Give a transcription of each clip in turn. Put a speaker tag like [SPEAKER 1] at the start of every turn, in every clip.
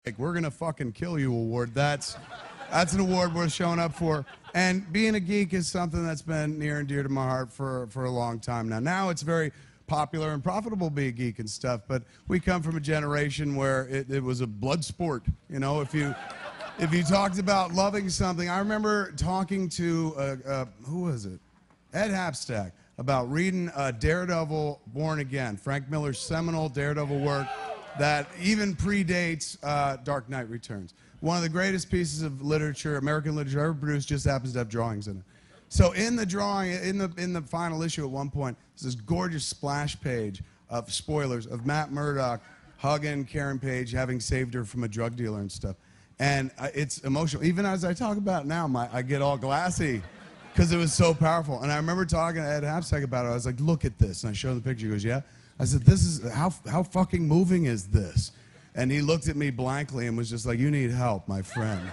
[SPEAKER 1] Like, we're gonna fucking kill you award. That's an award worth showing up for. And being a geek is something that's been near and dear to my heart for a long time now. Now it's very popular and profitable to be a geek and stuff, but we come from a generation where it was a blood sport. You know, if you talked about loving something, I remember talking to who was it? Ed Hapstack about reading Daredevil Born Again, Frank Miller's seminal Daredevil work that even predates Dark Knight Returns. One of the greatest pieces of literature, American literature ever produced, just happens to have drawings in it. So in the drawing, in the final issue at one point, there's this gorgeous splash page of spoilers of Matt Murdock hugging Karen Page, having saved her from a drug dealer and stuff. And it's emotional. Even as I talk about it now, I get all glassy because it was so powerful. And I remember talking to Ed Hapstack about it. I was like, look at this. And I showed him the picture. He goes, yeah. I said, this is, how fucking moving is this? And he looked at me blankly and was just like, you need help, my friend.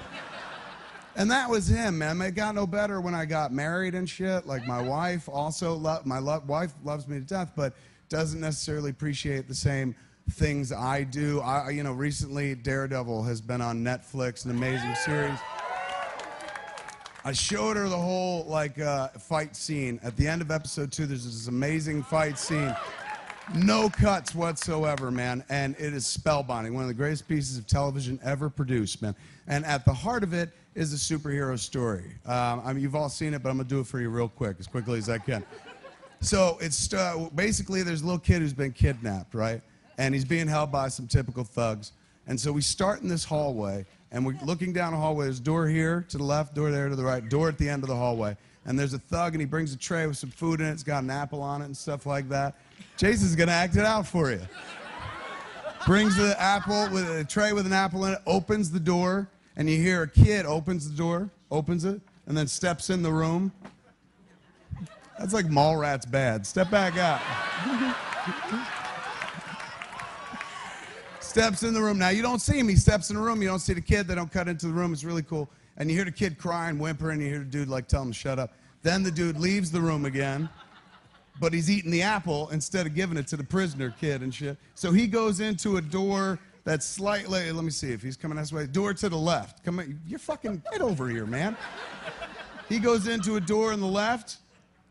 [SPEAKER 1] And that was him, man. It got no better when I got married and shit. Like, my wife also, wife loves me to death, but doesn't necessarily appreciate the same things I do. You know, recently Daredevil has been on Netflix, an amazing series. I showed her the whole, like, fight scene. At the end of episode 2, there's this amazing fight scene. No cuts whatsoever, man, and it is spellbinding. One of the greatest pieces of television ever produced, man. And at the heart of it is a superhero story. I mean, you've all seen it, but I'm going to do it for you real quick, as quickly as I can. So it's basically there's a little kid who's been kidnapped, right? And he's being held by some typical thugs. And so we start in this hallway, and we're looking down a hallway. There's a door here to the left, door there to the right, door at the end of the hallway. And there's a thug, and he brings a tray with some food in it. It's got an apple on it and stuff like that. Jason's going to act it out for you. Brings the apple with a tray with an apple in it, opens the door, and you hear a kid opens the door, opens it, and then steps in the room. That's like Mallrats bad. Step back out. Steps in the room. Now, you don't see him. He steps in the room. You don't see the kid. They don't cut into the room. It's really cool. And you hear the kid crying, whimpering, and you hear the dude, like, tell him to shut up. Then the dude leaves the room again, but he's eating the apple instead of giving it to the prisoner kid and shit. So he goes into a door that's slightly, let me see if he's coming this way, door to the left. Come on, you're fucking, get over here, man. He goes into a door on the left.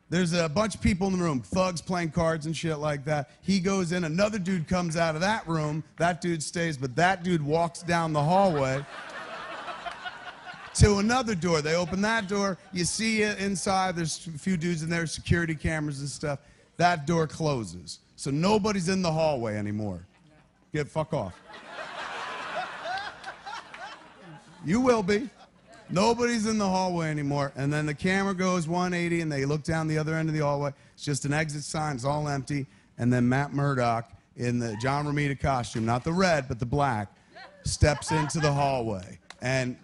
[SPEAKER 1] There's a bunch of people in the room, thugs playing cards and shit like that. He goes in, another dude comes out of that room. That dude stays, but that dude walks down the hallway to another door. They open that door. You see it inside. There's a few dudes in there, security cameras and stuff. That door closes. So nobody's in the hallway anymore. Get fuck off. You will be. Nobody's in the hallway anymore. And then the camera goes 180 and they look down the other end of the hallway. It's just an exit sign. It's all empty. And then Matt Murdock in the John Romita costume, not the red, but the black, steps into the hallway. And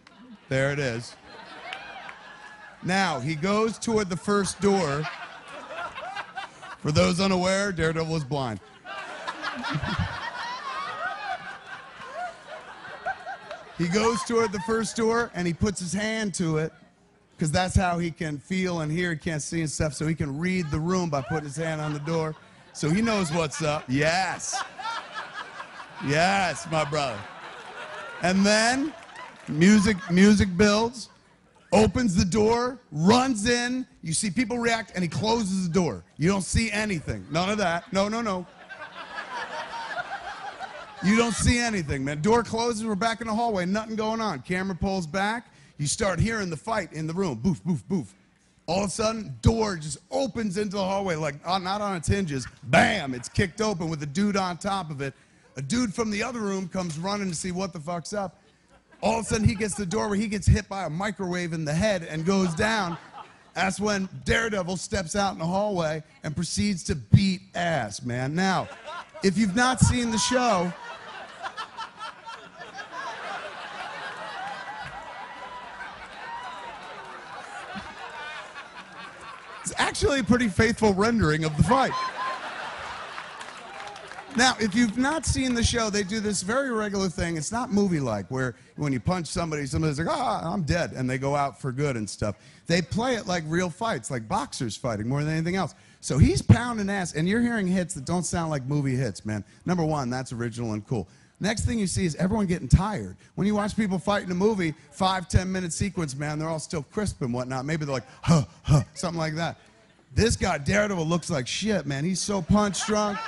[SPEAKER 1] there it is. Now, he goes toward the first door. For those unaware, Daredevil is blind. He goes toward the first door, and he puts his hand to it, because that's how he can feel and hear. He can't see and stuff, so he can read the room by putting his hand on the door. So he knows what's up. Yes. Yes, my brother. And then music builds, opens the door, runs in. You see people react, and he closes the door. You don't see anything. None of that. No, no, no. You don't see anything, man. Door closes, we're back in the hallway, nothing going on. Camera pulls back, you start hearing the fight in the room. Boof, boof, boof. All of a sudden, door just opens into the hallway, like not on its hinges. Bam, it's kicked open with a dude on top of it. A dude from the other room comes running to see what the fuck's up. All of a sudden, he gets to the door where he gets hit by a microwave in the head and goes down. That's when Daredevil steps out in the hallway and proceeds to beat ass, man. Now, if you've not seen the show, it's actually a pretty faithful rendering of the fight. Now, if you've not seen the show, they do this very regular thing. It's not movie-like, where when you punch somebody, somebody's like, I'm dead, and they go out for good and stuff. They play it like real fights, like boxers fighting more than anything else. So he's pounding ass, and you're hearing hits that don't sound like movie hits, man. Number one, that's original and cool. Next thing you see is everyone getting tired. When you watch people fight in a movie, 5-10 minute sequence, man, they're all still crisp and whatnot. Maybe they're like, huh, huh, something like that. This guy, Daredevil, looks like shit, man. He's so punch drunk.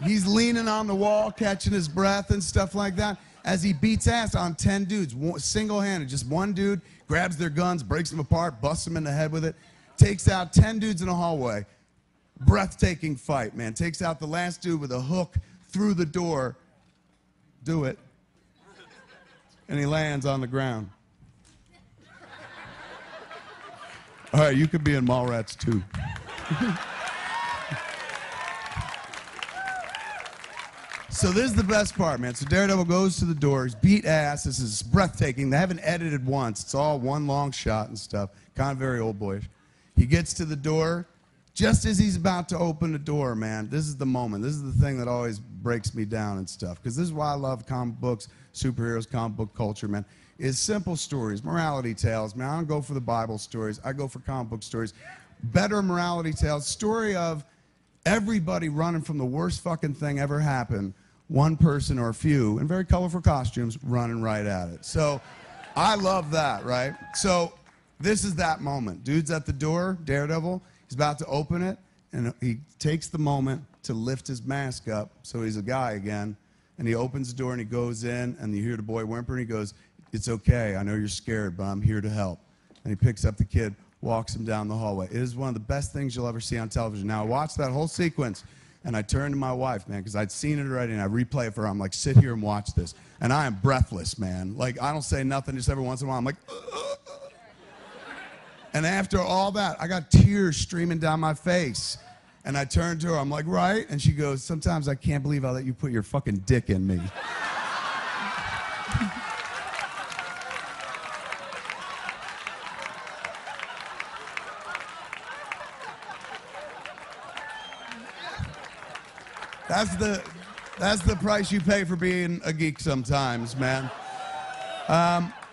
[SPEAKER 1] He's leaning on the wall, catching his breath and stuff like that as he beats ass on 10 dudes, single-handed. Just one dude grabs their guns, breaks them apart, busts them in the head with it, takes out 10 dudes in a hallway. Breathtaking fight, man. Takes out the last dude with a hook through the door. Do it. And he lands on the ground. All right, you could be in Mallrats too. So this is the best part, man. So Daredevil goes to the door. He's beat ass. This is breathtaking. They haven't edited once. It's all one long shot and stuff. Kind of very old boyish. He gets to the door. Just as he's about to open the door, man, this is the moment. This is the thing that always breaks me down and stuff. Because this is why I love comic books, superheroes, comic book culture, man. Is simple stories, morality tales. Man, I don't go for the Bible stories. I go for comic book stories. Better morality tales. Story of everybody running from the worst fucking thing ever happened. One person or a few in very colorful costumes running right at it. So I love that, right? So this is that moment. Dude's at the door, Daredevil. He's about to open it, and he takes the moment to lift his mask up so he's a guy again. And he opens the door, and he goes in, and you hear the boy whimper, and he goes, "It's okay. I know you're scared, but I'm here to help." And he picks up the kid, walks him down the hallway. It is one of the best things you'll ever see on television. Now, I watched that whole sequence, and I turned to my wife, man, because I'd seen it already, and I replay it for her. I'm like, sit here and watch this. And I am breathless, man. Like, I don't say nothing. Just every once in a while, I'm like, And after all that, I got tears streaming down my face. And I turned to her, I'm like, right? And she goes, sometimes I can't believe I'll let you put your fucking dick in me. That's the price you pay for being a geek sometimes, man.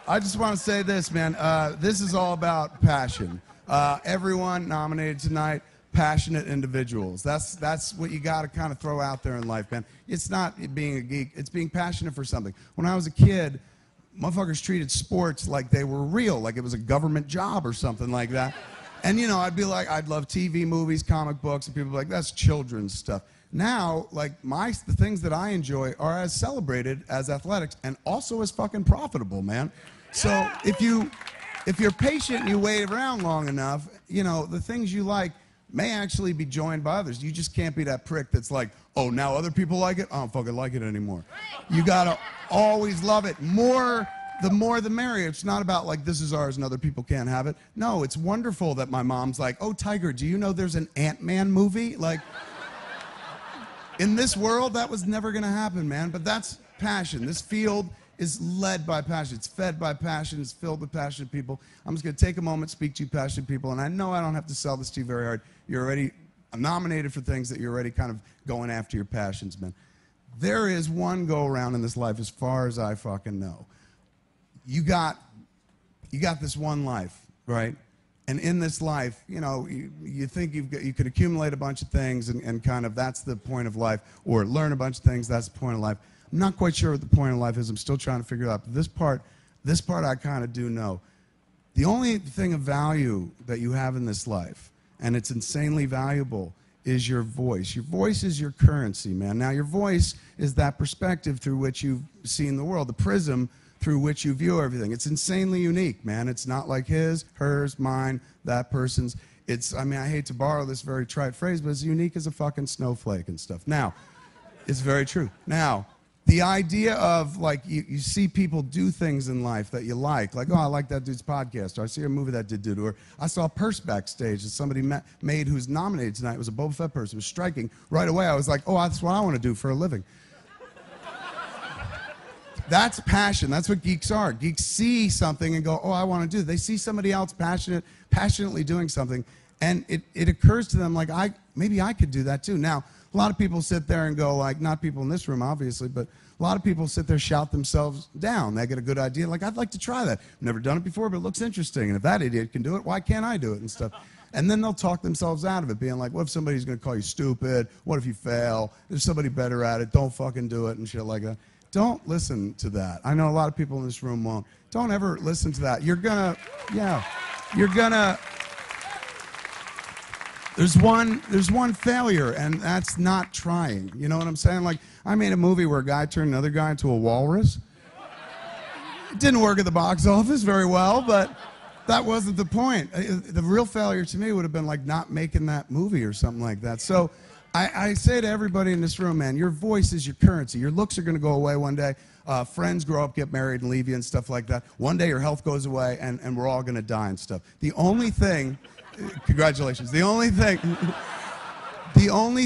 [SPEAKER 1] I just want to say this, man. This is all about passion. Everyone nominated tonight, passionate individuals. That's what you got to kind of throw out there in life, man. It's not being a geek. It's being passionate for something. When I was a kid, motherfuckers treated sports like they were real, like it was a government job or something like that. And, you know, I'd be like, I'd love TV, movies, comic books, and people would be like, that's children's stuff. Now, like, the things that I enjoy are as celebrated as athletics and also as fucking profitable, man. So if you're patient and you wait around long enough, you know, the things you like may actually be joined by others. You just can't be that prick that's like, oh, now other people like it? I don't fucking like it anymore. You gotta always love it. The more the merrier. It's not about like, this is ours and other people can't have it. No, it's wonderful that my mom's like, oh, Tiger, do you know there's an Ant-Man movie? Like, in this world, that was never going to happen, man. But that's passion. This field is led by passion. It's fed by passion. It's filled with passionate people. I'm just going to take a moment, speak to you passionate people. And I know I don't have to sell this to you very hard. You're already nominated for things that you're already kind of going after your passions, man. There is one go-around in this life as far as I fucking know. You got this one life, right? And in this life, you know, you think you could accumulate a bunch of things and kind of that's the point of life, or learn a bunch of things, that's the point of life. I'm not quite sure what the point of life is. I'm still trying to figure it out. But this part I kind of do know. The only thing of value that you have in this life, and it's insanely valuable, is your voice. Your voice is your currency, man. Now, your voice is that perspective through which you've seen the world, the prism through which you view everything. It's insanely unique, man. It's not like his, hers, mine, that person's. I mean, I hate to borrow this very trite phrase, but it's unique as a fucking snowflake and stuff. Now, it's very true. Now, the idea of, like, you see people do things in life that you like oh, I like that dude's podcast, or I see a movie that did, or I saw a purse backstage that somebody made who's nominated tonight. It was a Boba Fett person. It was striking. Right away, I was like, oh, that's what I want to do for a living. That's passion. That's what geeks are. Geeks see something and go, oh, I want to do it. They see somebody else passionately doing something, and it occurs to them like, maybe I could do that too. Now, a lot of people sit there and go, like, not people in this room, obviously, but a lot of people sit there, shout themselves down. They get a good idea, like, I'd like to try that. I've never done it before, but it looks interesting. And if that idiot can do it, why can't I do it and stuff? And then they'll talk themselves out of it, being like, what if somebody's going to call you stupid? What if you fail? There's somebody better at it. Don't fucking do it and shit like that. don't listen to that. I know a lot of people in this room won't. Don't ever listen to that. You're gonna, there's one failure, and that's not trying. You know what I'm saying? Like, I made a movie where a guy turned another guy into a walrus. It didn't work at the box office very well, but that wasn't the point. The real failure to me would have been like not making that movie or something like that. So I say to everybody in this room, man, your voice is your currency. Your looks are going to go away one day. Friends grow up, get married, and leave you and stuff like that. One day your health goes away, and we're all going to die and stuff. The only thing, congratulations, the only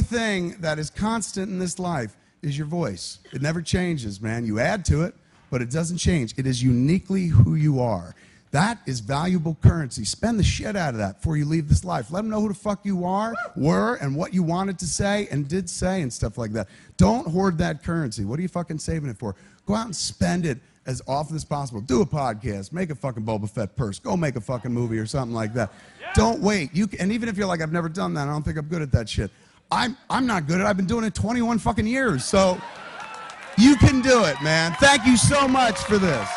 [SPEAKER 1] thing that is constant in this life is your voice. It never changes, man. You add to it, but it doesn't change. It is uniquely who you are. That is valuable currency. Spend the shit out of that before you leave this life. Let them know who the fuck you were, and what you wanted to say and did say and stuff like that. Don't hoard that currency. What are you fucking saving it for? Go out and spend it as often as possible. Do a podcast. Make a fucking Boba Fett purse. Go make a fucking movie or something like that. Yeah. Don't wait. And even if you're like, I've never done that, I don't think I'm good at that shit. I'm not good at it. I've been doing it 21 fucking years. So you can do it, man. Thank you so much for this.